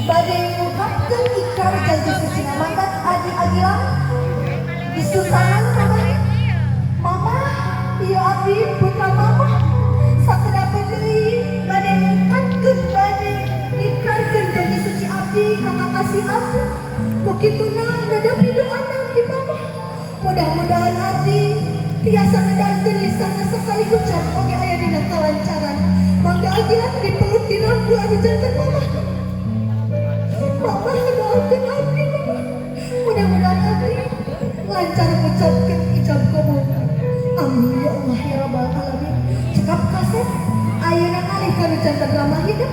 bade ngungkapkeun ikrar janji suci mangkat adi-adilang disusahan namanya mama ieu abdi putra mama sakedapeun deui bade ngungkapkeun bade ikrarkeun janji suci abdi ka kakasih abdi bukituna nadapi doana di mama mudah-mudahan abdi tiasa ngedankeun lisanna sakali ucap oge aya dina kalancaran mangga agilan dipeluk di lampu anu janten mama mama doakeun abdi mama mudah-mudahan abdi lancar mengucapkan ijab kabul amin ya Allah ya rabbal alamin cekap kaset ayeuna kalih kanu janten ramah hidup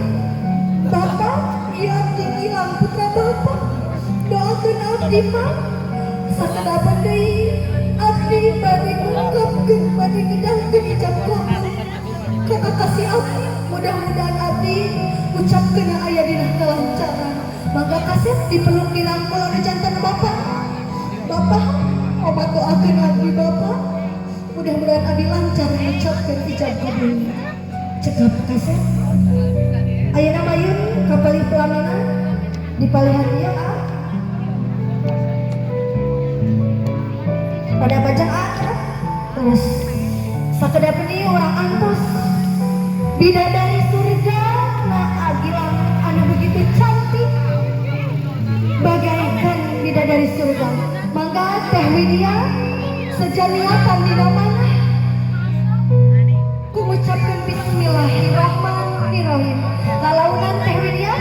bapak ieu abdi Gilang putra bapak doakeun abdi mah sakedapan deui abdi bade ngungkapkeun bade ngidangkeun ijab kabul ka kakasih abdi mudah-mudahan abdi ucapkeun aya dina kalancaran mangga kaset dipeluk di rangkul anu janten bapak bapak obat doakeun abdi bapak mudah-mudahan abdi lancar mengucapkeun ijab kabul cekap kaset ayeuna mayun kapalih pelaminan di palihan ieu pada bajang terus sakedapeun ieu urang antos bidadari surga na agilang anu begitu cantik bagaikan bidadari surga mangga Teh Widya sejaniatan di namana mengucapkan bismillahirrahmanirrahim lalaunan Teh Widya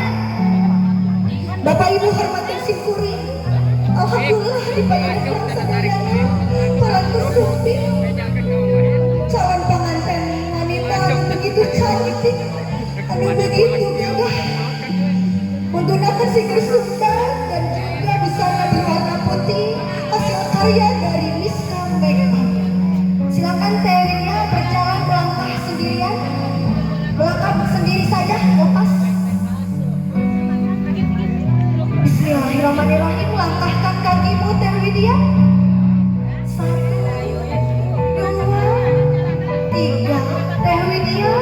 Bapak Ibu hormatin simkuring alhamdulillah dipanjenengan sadayana para kusumpi calon pengantin wanita anu begitu cantik anu begitu gagah menggunakan singer Sunda dan juga busana berwarna putih hasil karya dari Miska Makeup. Silakan Teh Widya berjalan melangkah sendirian, melangkah sendiri saja lepas. Bismillahirrahmanirrahim, langkahkan kakimu Teh Widya. 1, 2, 3. Teh Widya,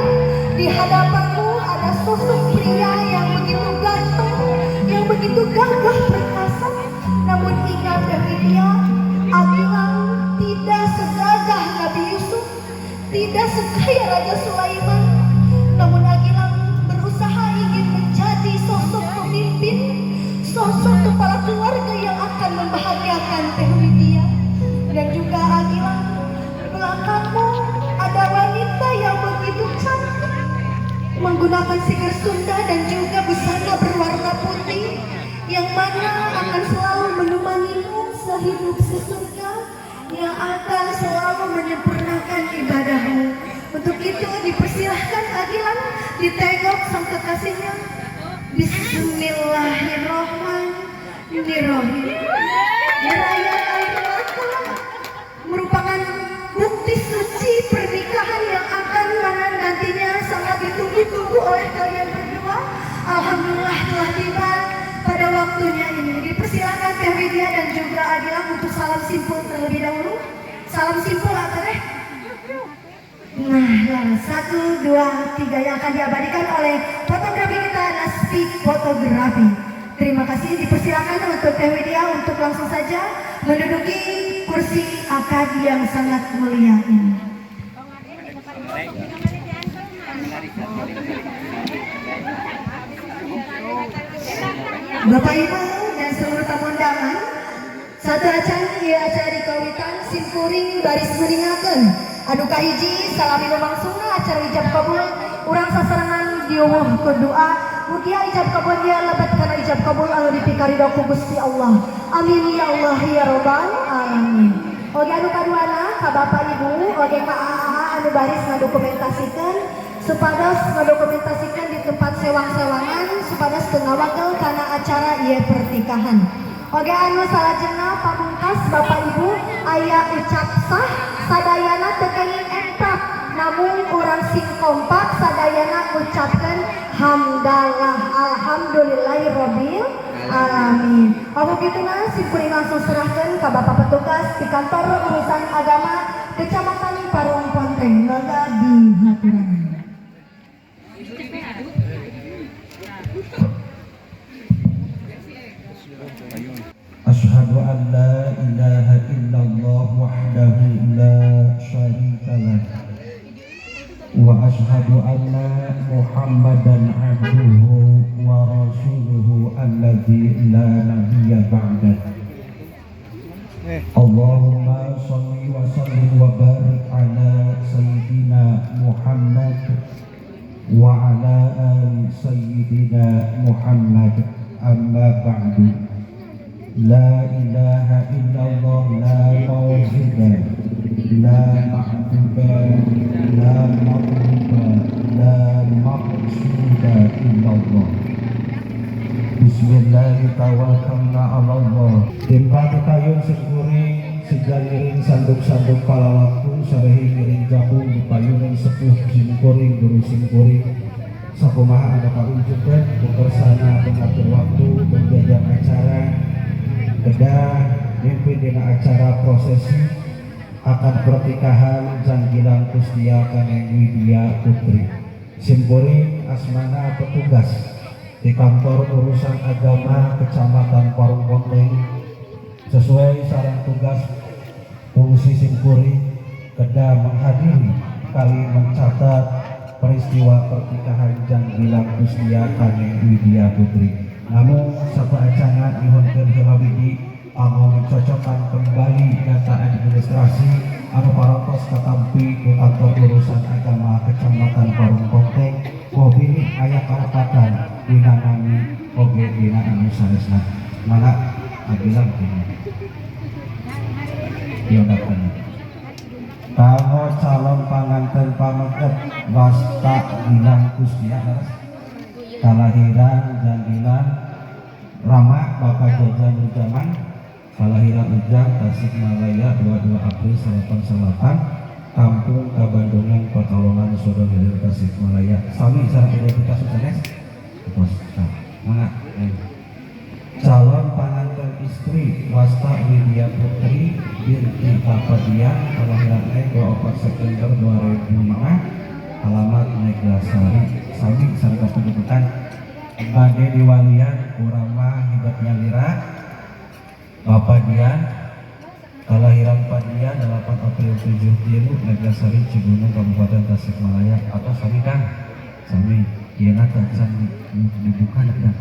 di hadapanmu ada sosok pria yang begitu ganteng, yang begitu gagah perkasa. Namun ingat Teh Widya, Agilang tidak segagah Nabi Yusuf, tidak sekaya Raja Sulaiman. Namun Agilang berusaha ingin menjadi sosok pemimpin, sosok kepala keluarga yang akan membahagiakan Teh Widya. Dan juga Agilang, di belakangmu ada wanita yang begitu cantik menggunakan singer Sunda dan juga busana berwarna putih yang mana akan selalu menemanimu sehidup sesurga, yang akan selalu menyempurnakan ibadahmu. Untuk itu dipersilahkan Agilang ditengok sang kekasihnya. Bismillahirrahmanirrahim. Derayan air mata merupakan bukti suci pernikahan yang akan mana nantinya sangat ditunggu-tunggu oleh kalian berdua. Alhamdulillah telah tiba pada waktunya ini. Dipersilakan Teh Widya dan juga Agilang untuk salam simpul terlebih dahulu. Salam simpul apa deh? Nah, 1, 2, 3 yang akan diabadikan oleh fotografi kita Naspeak Fotografi. Terima kasih. Dipersilakan untuk Teh Widya untuk langsung saja menduduki kursi akad yang sangat mulia ini. Bapak Ibu dan seluruh tamu undangan, satu acan ieu acara dikawitan simkuring baris meningakeun anu kahiji salami lumangsungna acara ijab kabul urang sasarangan dieuweuh ku doa mugia ijab kabul dia lebet kana ijab kabul anu dipikaridok ku Gusti Allah. Amin ya Allah ya rabbal alamin. Oge anu kaduana ka Bapak Ibu oge ka AA anu baris ngadokumentasikeun supados ngadokumentasikan di tempat sewang-sewangan supados teu ngawagel kana acara ieu pernikahan. Oge anu salajengna pamungkas Bapak Ibu aya ucap sah sadayana teu kenging entak namun urang sing kompak sadayana ucapkeun hamdalah alhamdulillahirabbil alamin. Apa kituna simkuring langsung serahkeun ka Bapak petugas di kantor urusan agama Kecamatan Parung Ponteng mangga dihaturaken. asyhadu anna Muhammadan abduhu wa rasuluhu alladzi la nabiyya ba'dah. Allahumma sholli wa sallim wa barik ala sayyidina Muhammad wa ala ali sayyidina Muhammad, amma ba'du. La ilaha illallah, la mawjuda, la ma'buda, la ma'buda, la maqsuda illallah. Bismillahirrahmanirrahim. Allah timpa ketayun sekuring sejaliring sanduk-sanduk palawaktu sarehi ngiring jamu dipayuning sepuh simkuring guru simkuring sakumaha anu kaunjukeun bukersana pengatur waktu penjajah acara kedah mimpin dina acara prosesi akad pernikahan Janggilang Kustia Kaneng Widya Putri simkuring asmana petugas di kantor urusan agama Kecamatan Parungponteng sesuai saran tugas fungsi simkuring kedah menghadiri kali mencatat peristiwa pernikahan Janggilang Kustia Kaneng Widya Putri. Namun satu acara dihonkeun heula widi anu mencocokkan kembali data administrasi anu parantos katampi ku kantor urusan agama Kecamatan Parungponteng mobil aya kalepatan dina nami oge dina anu sanesna mangga abilang dina diodakeun kanggo calon panganten pamengket wasta Gilang Kustia kalahiran Janggilang Rama Bapak Jajan Rujaman kalahiran Ujang Tasikmalaya 22 April 1998 Kampung Kabandungan Patolongan Sodong Hilir Tasikmalaya sami sareng identitas sanes pos mana calon pengantin istri Wasta Widya Putri binti Papadian kelahiran 24 September 2005 alamat Neglasari sami sareng kependudukan bade diwalian urang mah hibatnya lira Bapak Dian kelahiran Padian 8 April 73 Neglasari Cigunung Kabupaten Tasikmalaya atau sami Kang sami ieu na tacan dibuka dan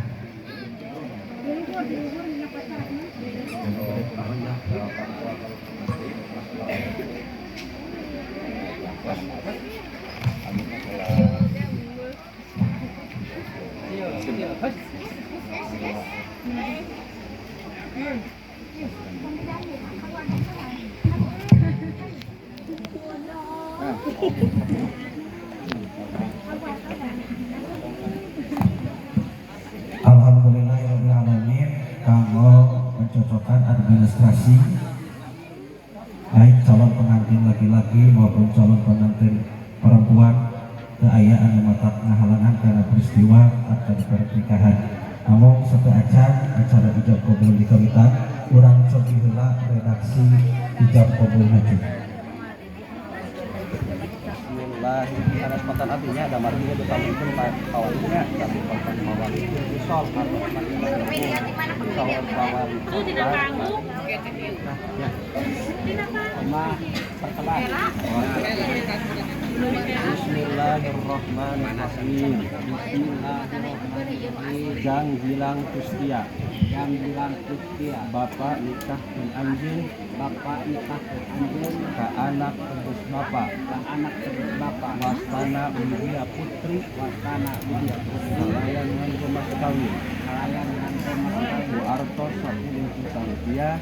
Alhamdulillahirrahmanirrahim kanggo pencocokan administrasi baik calon pengantin laki-laki maupun calon pengantin perempuan keayaan mematak ngahalangan karena peristiwa akad pernikahan. Namun satu acara ijab kabul dikawitan urang cobi heula redaksi ijab kabul maju. Ada spontan artinya ada marginya bertambah tempat kawannya tapi konten mawar itu disol atau soal mawar itu tidak ganggu ya sama pertemuan Bismillahirrahmanirrahim Janggilang Kustia Bapak nikah dan anjing ke anak terus bapak Wastana Widya Putri kalayan dengan rumah kawin Bu Arto 10 juta rupiah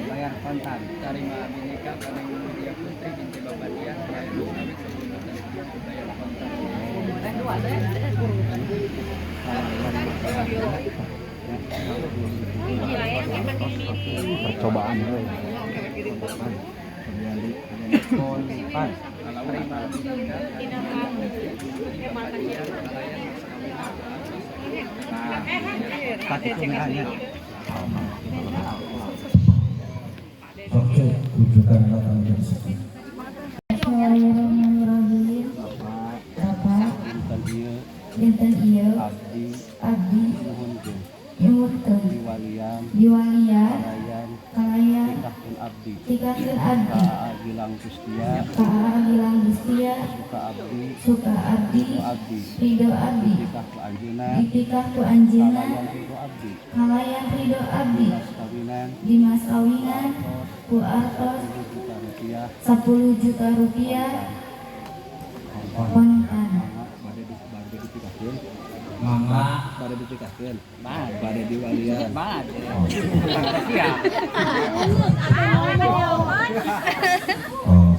bayar kontan terima nikah Kaneng Widya Putri binti Bapak dia percobaan rujukan datang dari sini. Bismillahirrahmanirrahim. Bapak, dinten ieu abdi Imutkeun diwalian diwalian kalayan kalayan tikahkeun abdi tikakeun abdi ka Gilang Gustia ka Gilang Gustia suka abdi suka abdi ridho abdi ridho abdi tikah ku anjeunna ditikah ku anjeunna kalayan ridho abdi kalayan ridho abdi mas kawinan dimas kawinan ku artos 10 juta rupiah 10 juta rupiah kontan bade ditikahkeun mangga bade ditikahkeun bade diwalian oh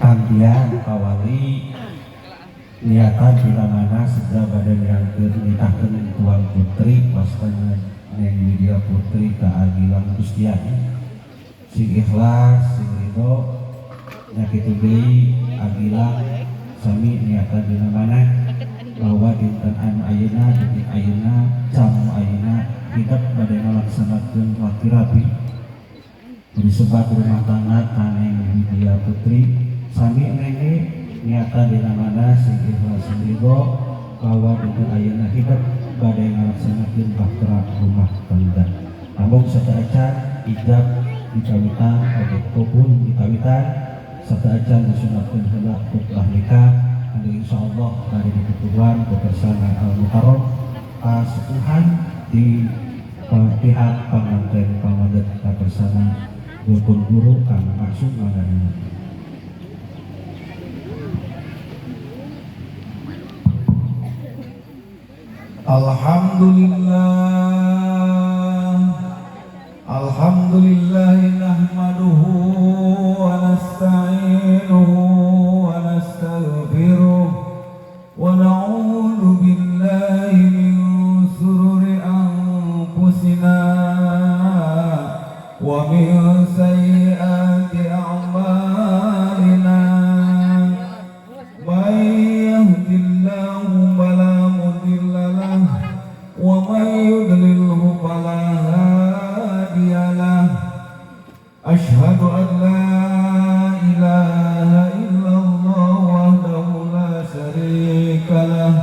Kantian kawali niatan bila mana segera pada dirangkeun nitahkeun tuang putri pastana Neng Widya Putri ka Gilang Gustiani sing ikhlas sing ridho nya kitu deui Agilang sami niatan bila mana bahwa dinten anu ayeuna detik ayeuna jamu ayeuna hidup pada ngalaksanakeun rapi-rapi disebab rumah tangga Neng Widya Putri sami nenge niatan dina mana sing ikhlas sing ridho bahwa dinten ayeuna hidup badai ngalaksanakeun bahtera rumah tangga. Namun sadaacan ijab dikawitan objek pun dikawitan sadaacan disunatkeun heula khutbah nikah anu insyaallah dari ditutupan bersama al-mukarram kasukuhan di pihak pengantin pamandat bersama dukun guru kang maksud mangana. Alhamdulillah nahmaduhu wa nasta'inuhu wa nastaghfiruh wa na'udzu billahi min shururi anfusina wa min sayyiati a'malina may yahdihillahu fala mudilla lahu wa may yudlilhu fala hadiya lahu asyhadu an la ilaha illallah wahdahu la syarika lahu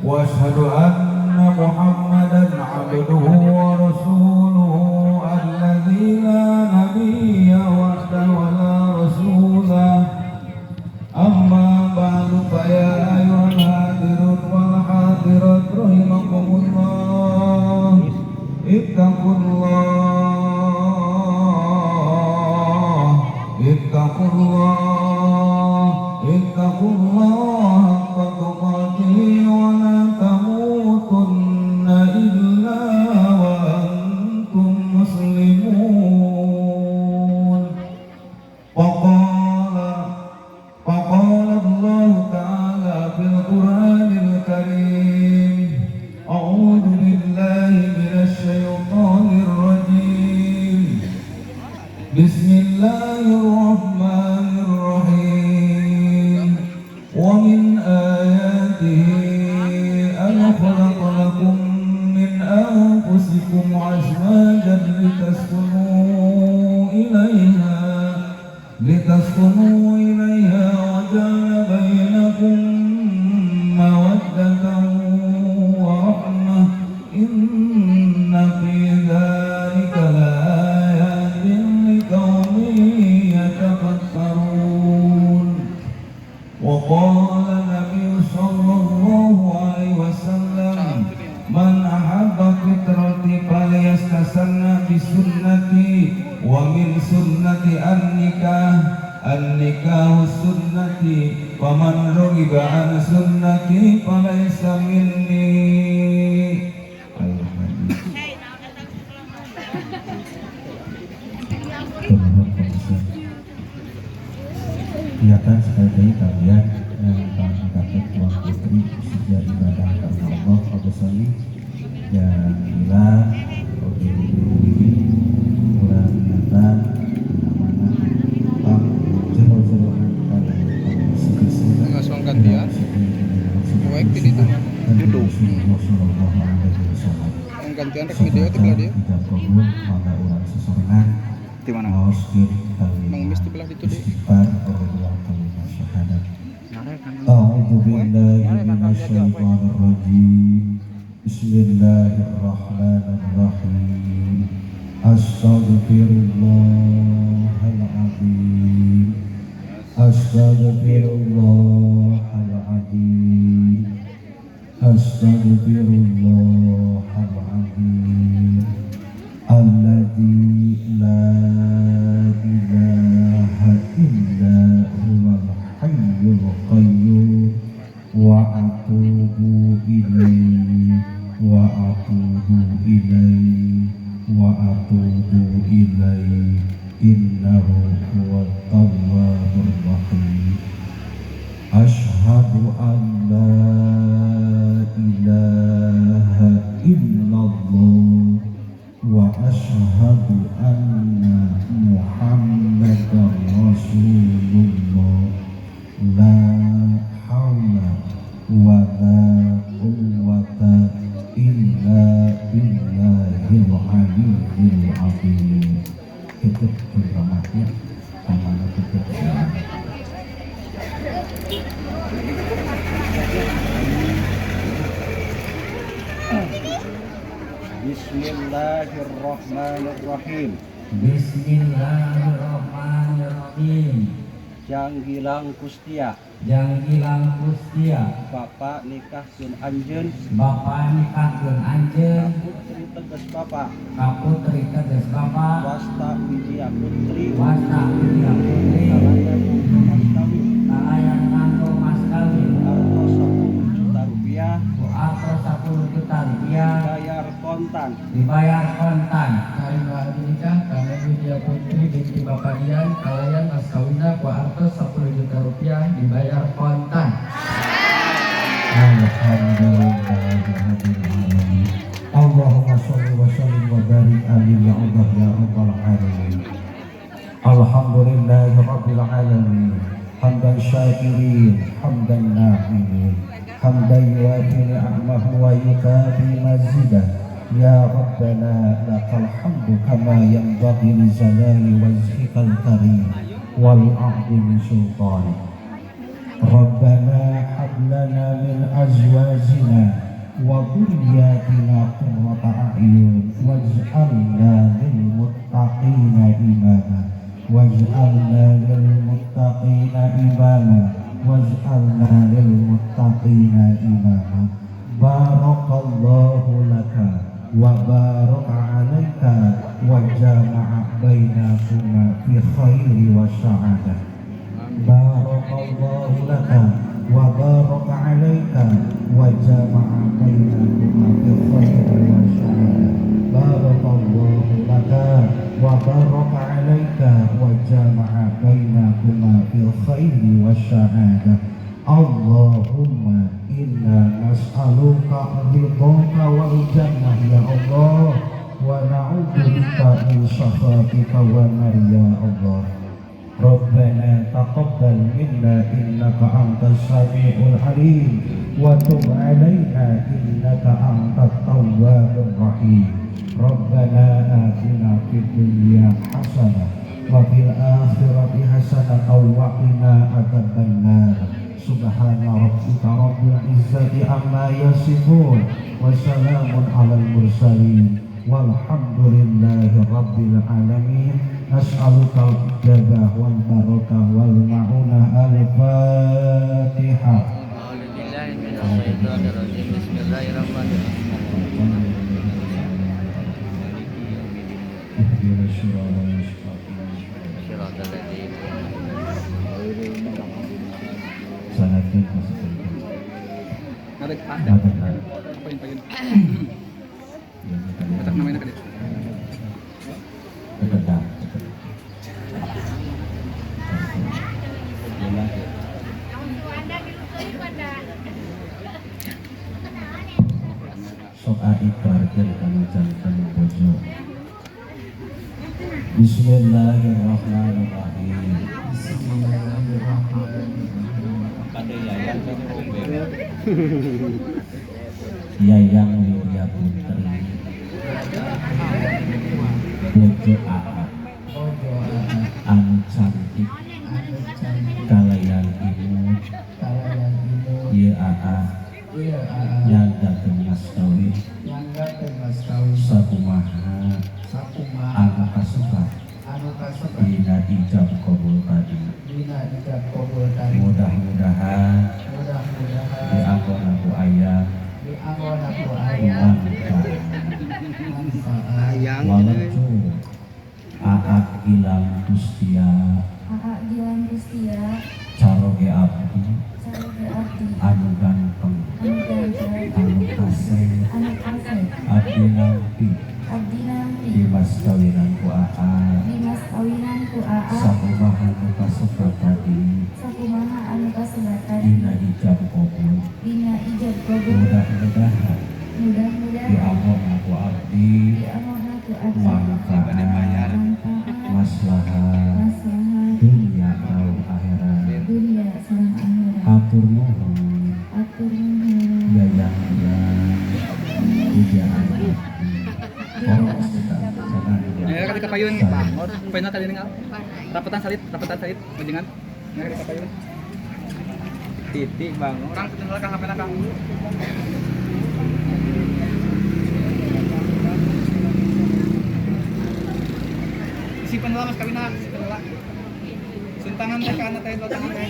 wa asyhadu anna muhammadan abduhu wa rasuluhu alladzi la nabiyya wahdahu wa la rasulah amma ba'du fa ya ayyuhal hadirun wal hadirat rahimakumullah ittaqullah haqqa tuqatih wa la tamutunna illa wa antum muslimun. فقال الله تعالى في القرآن الكريم أعوذ بالله من الشيطان الرجيم بسم الله الرحمن الرحيم ومن آياته أن خلق لكم من أنفسكم أزواجا لتسكنوا إليها وجعل بينكم مودة ورحمة إن في ذلك لآيات لقوم يتفكرون. وقال النبي صلى الله عليه وسلم من أحب فطرتي فليستسن بسنتي ومن سنتي النكاح سنتي ومن رغب عن سنتي فليس مني. Kelihatan sekali kalian yang mengangkat tuan putri sejak ibadah karena Allah Abu Salim dan bila oke ini mulai kelihatan mana bang jero-jeroan pada ngasong gantian baik pilih itu duduk gantian rek video di belah dia di mana? Mang mesti belah itu deh. أعوذ بالله من الشيطان الرجيم بسم الله الرحمن الرحيم أستغفر الله العظيم أستغفر الله العظيم أستغفر الله العظيم الذي لا إله إلا هو الحي القيوم وأتوب إليه وأتوب إليه وأتوب إليه إنه هو التواب الرحيم أشهد أن لا إله إلا الله وأشهد أن محمدا رسول الله لا حول ولا قوة إلا بالله العلي العظيم. Tutup ceramahnya sama tutup ceramah. Bismillahirrahmanirrahim. Bismillahirrahmanirrahim. Janggilang Kustia, Janggilang Kustia, Bapak nikahkeun anjeun, Bapak nikahkeun anjeun, putri teges Bapak, kaputri teges Bapak, Wasta Wijaya Putri, Wasta Wijaya Putri, kalayan nganggo mas kawin, kalayan nganggo mas kawin, artos 10 juta rupiah, artos 10 juta rupiah, bayar kontan, dibayar kontan. Hari hari nikah kami Widya Putri binti Bapak Dian kalayan mas kawinna ku artos 10 juta rupiah dibayar kontan. Alhamdulillahirrahmanirrahim. Allahumma sholli wa sallim wa barik alaihi ya Allah ya rabbal alamin. Alhamdulillahirabbil alamin. Hamdan syakirin, hamdan na'imin, hamdan yuwafi ni'amahu wa yukafi mazidah. Ya Rabbana lakal hamdu kama yanbaghi li jalali wajhikal karim wa li 'azimi sultanik. Rabbana hab lana min azwajina wa dhurriyyatina qurrata a'yun waj'alna lil muttaqina imama waj'alna lil muttaqina imama waj'alna lil muttaqina imama. Barakallahu laka wa baraka 'alaika wa jama'a bainakuma fi khairi wa sa'adah. Barakallahu laka wa baraka 'alaika wa jama'a bainakuma fi khairi wa sa'adah. Barakallahu laka wa baraka 'alaika wa jama'a bainakuma fi khairi wa sa'adah. Allahumma inna nas'aluka ridhaka wal jannah ya Allah wa na'udzu bika min sakhatika wa nar ya Allah. Rabbana taqabbal minna innaka antas samiul alim wa tub 'alaina innaka antat tawwabur rahim. Rabbana atina fid dunya hasanah wa fil akhirati hasanah wa qina adzabannar. Subhana rabbika rabbil izzati amma yasifun wa salamun alal mursalin walhamdulillahi rabbil alamin. Nas'aluka al-ijabah wal barakah wal ma'unah al-fatihah. Sanatkan masuk sok ikrar dari kami jantan bojo. Bismillahirrahmanirrahim. Yayang Widya Putri bojo Ahad anu cantik kalayan imut Ieu aa Iya yang datang mas kawin nyangga teh mas kawin sakumaha sakumaha anu kasubat anu kasubat dina ijab kabul tadi. dina ijab kabul tadi. Mudah-mudahan di Mudah-mudahan anggon aku ayam di anggon aku ayam manfaat walacu aak gilang gustia Aa Gilang Gustia, caroge abdi Saroge Abdi, anu ganteng Anu Ganteng, anu kasih Anu Kasih, abdi nampi Abdi Nampi, di mas kawinan ku aa Dimas Kawinan ku Aa, sakumaha nu kasubat tadi sakumaha anu kasebatan, dina ijab kabul. dina ijab kabul. Mudah-mudahan di Mudah-mudahan anggon aku abdi di amohna ku Abdi manfaat manfaat, maslahat maslahat dunia atau akhirat. dunia sareng akhirat. Hatur nuhun Atur nuhun. yayang pujaan abdi. Oh, kita sangat Ya kali kapayun bangun. Pena tadi ningal. Rapatan salit bajingan. Ya kali kapayun. Titik bangun. Kang ketinggalan Kang HP-na Kang. Simpen lah mas kawina, simpen lah. Suntangan teh kana teh dua tangan teh.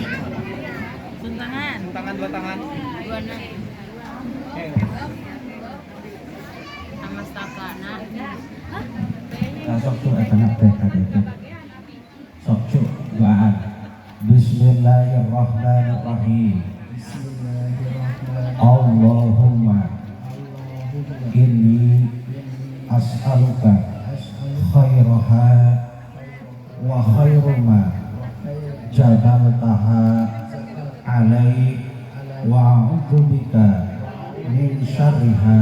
Suntangan Suntangan dua tangan. dua na Eh, sama stakana Nah, sok cu eta na teh tadi teh. Sok cu doaan. Bismillahirrahmanirrahim. Bismillahirrahmanirrahim. Allahumma Allahumma inni as'aluka khairaha wa khairu ma jabaltaha alai wa a'udzu bika min syarriha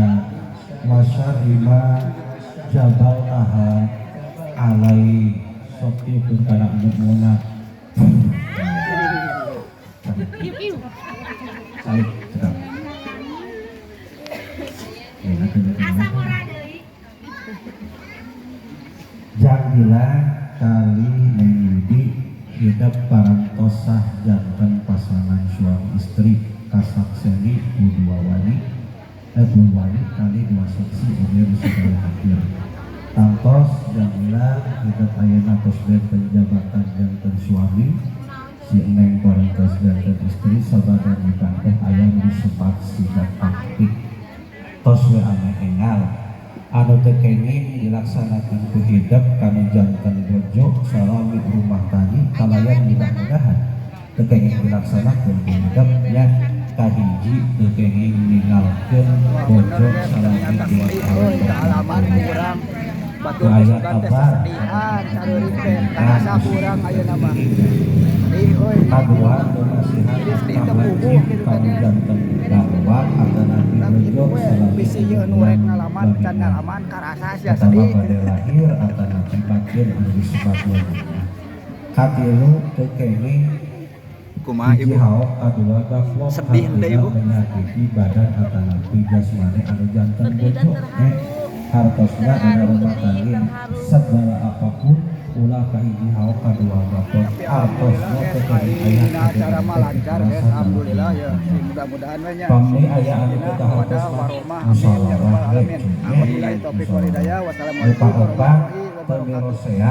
wa syarri ma jabaltaha alai. Sopi pun kana muna salib sedap Jadilah kali Neng Yudi hidup parantosah jantan pasangan suami istri kasakseni dua wali kali dua seksi umur segala hadir tantos jadilah hidup ayana tos benten jabatan jantan suami si Neng parantos jantan istri sabadan nikah teh ayam disepat sidat taktik tos we ame engal anu teu kenging dilaksanakan ku hidup kana jantan bojo salami rumah tani kalayan mudah-mudahan teu kenging dilaksanakan ku hidup nya kahiji teu kenging ninggalkeun bojo salami 2 tahun alaman kurang. Batu Gaya besukan teh kabar. sesedihan, careureuh teh karasa kurang ayeuna mah. Euy, kadua nasihat kabajik kanu jantan gawat atana bojo salami bisi ieu nu rek ngalaman can ngalaman karasa sia pertama sedih. pada lahir atana bagian anu disebut wanita katilu teu kenging Kumaha hiji ibu? haok kadua gaplok Sedih deh, Ibu. menyakiti badan atana jasmani anu jantan bojo hartosna dina rumah tangga segala apapun ulah ka hiji haok kadua gaplok hartosna teu kenging aya Acara mah lancar ya, alhamdulillah ya. Mudah-mudahan we nya. pamni aya anu teu Wadah kahartosna warahmah amin ya rabbal musyawarah alamin. Wabillahi taufiq wal hidayah. Wassalamualaikum Rupa-rupa warahmatullahi wabarakatuh. pemirosea